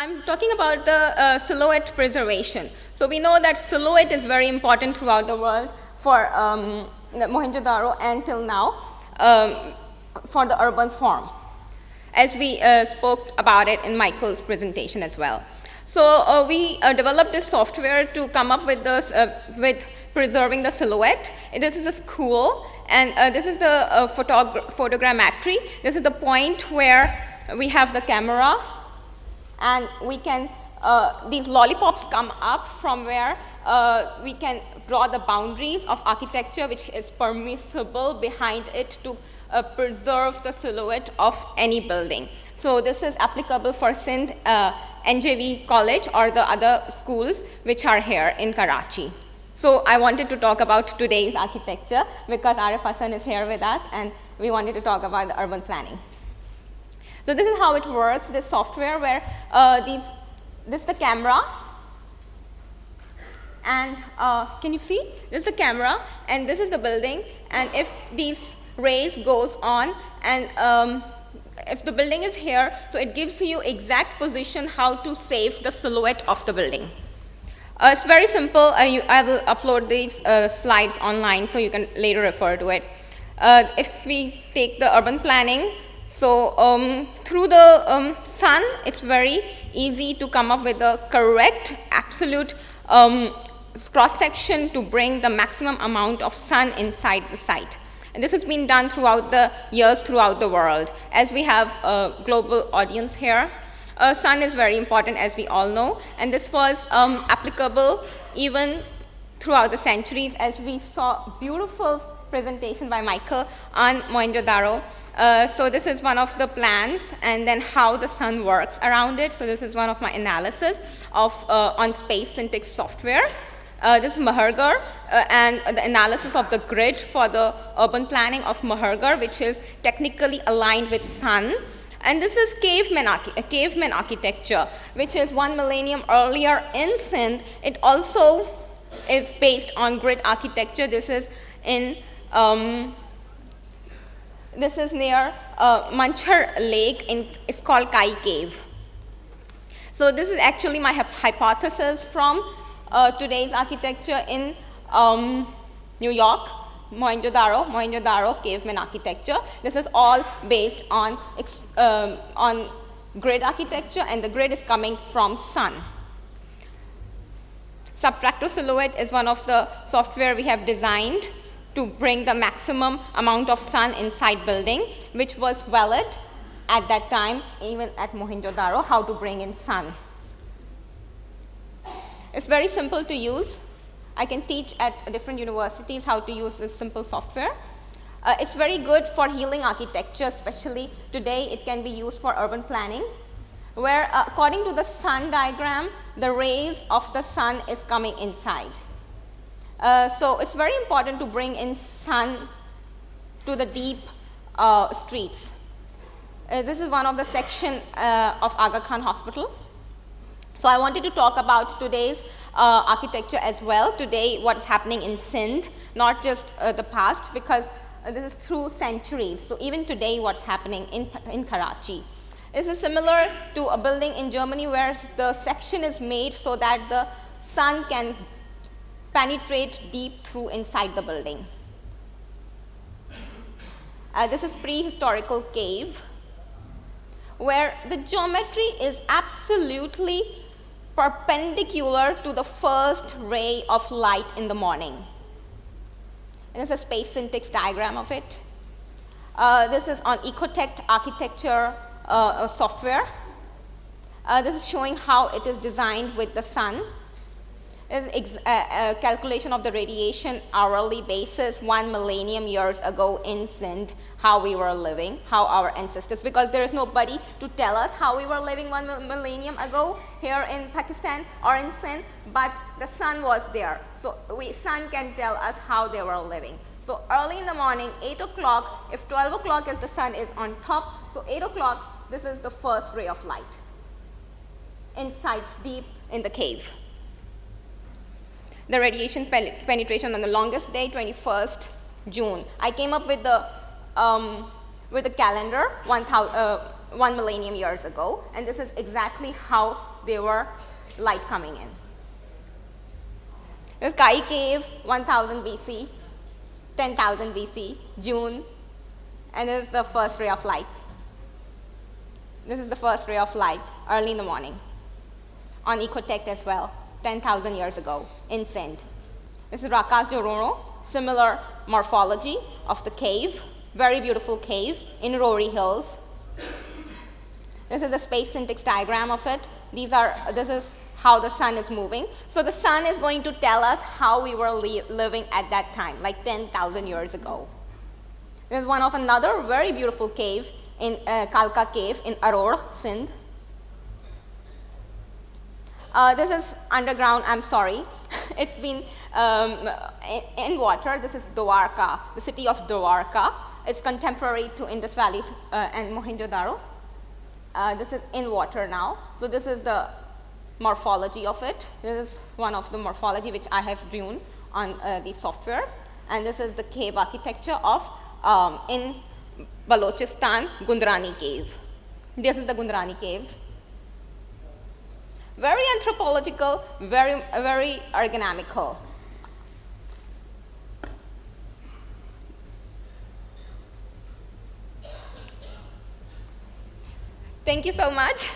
I'm talking about the silhouette preservation. So we know that silhouette is very important throughout the world for Mohenjo-daro and till now for the urban form, as we spoke about it in Michael's presentation as well. So we developed this software to come up with this, with preserving the silhouette. This is a school, and this is the photogrammetry. This is the point where we have the camera, and we can, these lollipops come up from where we can draw the boundaries of architecture which is permissible behind it to preserve the silhouette of any building. So this is applicable for Sindh NJV College or the other schools which are here in Karachi. So I wanted to talk about today's architecture because Arif Hassan is here with us, and we wanted to talk about the urban planning. So this is how it works, this software where this is the camera, and can you see? This is the camera, and this is the building, and if these rays goes on, and if the building is here, so it gives you exact position how to save the silhouette of the building. It's very simple. I will upload these slides online so you can later refer to it. If we take the urban planning, so through the sun, it's very easy to come up with the correct, absolute cross-section to bring the maximum amount of sun inside the site. And this has been done throughout the years throughout the world. As we have a global audience here, sun is very important, as we all know, and this was applicable even throughout the centuries, as we saw beautiful presentation by Michael on Mohenjo-daro. So this is one of the plans, and then how the sun works around it. So this is one of my analysis of on space syntax software. This is Mahargarh, and the analysis of the grid for the urban planning of Mahargarh, which is technically aligned with sun. And this is caveman architecture, which is 1 millennium earlier in Sindh. It also is based on grid architecture. This is in this is near Manchar Lake. It's called Kai Cave. So this is actually my hypothesis from today's architecture in New York, Mohenjo-daro caveman architecture. This is all based on grid architecture, and the grid is coming from sun. Subtractive silhouette is one of the software we have designed to bring the maximum amount of sun inside building, which was valid at that time, even at Mohenjo-daro, how to bring in sun. It's very simple to use. I can teach at different universities how to use this simple software. It's very good for healing architecture, especially today it can be used for urban planning, where according to the sun diagram, the rays of the sun is coming inside. So it's very important to bring in sun to the deep streets. This is one of the section of Aga Khan Hospital. So I wanted to talk about today's architecture as well. Today, what's happening in Sindh, not just the past, because this is through centuries. So even today, what's happening in Karachi. This is similar to a building in Germany where the section is made so that the sun can penetrate deep through inside the building. This is prehistorical cave, where the geometry is absolutely perpendicular to the first ray of light in the morning. And this is a space syntax diagram of it. This is on Ecotech architecture software. This is showing how it is designed with the sun. Calculation of the radiation hourly basis 1 millennium years ago in Sindh, how we were living, how our ancestors, because there is nobody to tell us how we were living 1 millennium ago here in Pakistan or in Sindh, but the sun was there. So sun can tell us how they were living. So early in the morning, 8 o'clock, if 12 o'clock is the sun is on top, so 8 o'clock, this is the first ray of light inside deep in the cave. The radiation penetration on the longest day, 21st June. I came up with the calendar, 1 millennium years ago, and this is exactly how they were light coming in. This Kai cave, 1000 BC, 10,000 BC, June, and this is the first ray of light. This is the first ray of light early in the morning on Ecotect as well, 10,000 years ago in Sindh. This is Rakas de Roro, similar morphology of the cave, very beautiful cave in Rory Hills. This is a space syntax diagram of it. This is how the sun is moving. So the sun is going to tell us how we were living at that time, like 10,000 years ago. This is one of another very beautiful cave in Kalka Cave in Aror, Sindh. This is underground, I'm sorry. It's been in water. This is Dwarka, the city of Dwarka. It's contemporary to Indus Valley and Mohenjo-daro. This is in water now. So this is the morphology of it. This is one of the morphology which I have drawn on the software. And this is the cave architecture of in Balochistan, Gundrani cave. This is the Gundrani caves. Very anthropological, very ergonomical. Thank you so much.